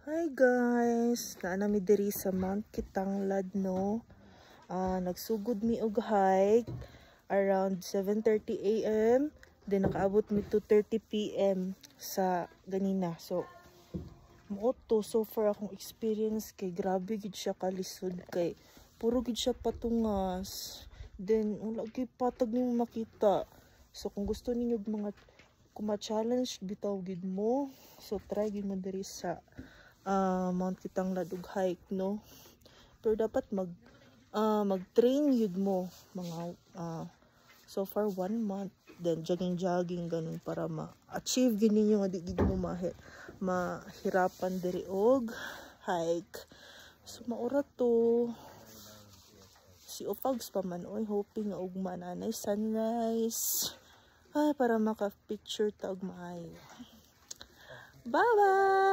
Hi guys, naanami diri sa Mount Kitanglad no. Nagsugod mi og hike around 7:30 AM, then nakaabot mi 2:30 PM sa ganina. So moto so far akong experience kay grabe gid siya kalisod kay puro gid siya patungas. Then wala gyud patag nimo makita. So kung gusto ninyo mga kuma-challenge bitaw gid mo, so try gid mo diri sa Mount Kitanglad ug hike no. Pero dapat mag-train yun mo mga so far 1 month, then jogging ganun para ma-achieve gid ninyo nga di gid mo mahirapan diri og hike. So maura to si Ufags pa man oy, hoping nga ugma nanay sunrise para maka-picture ta og maayo. Bye bye.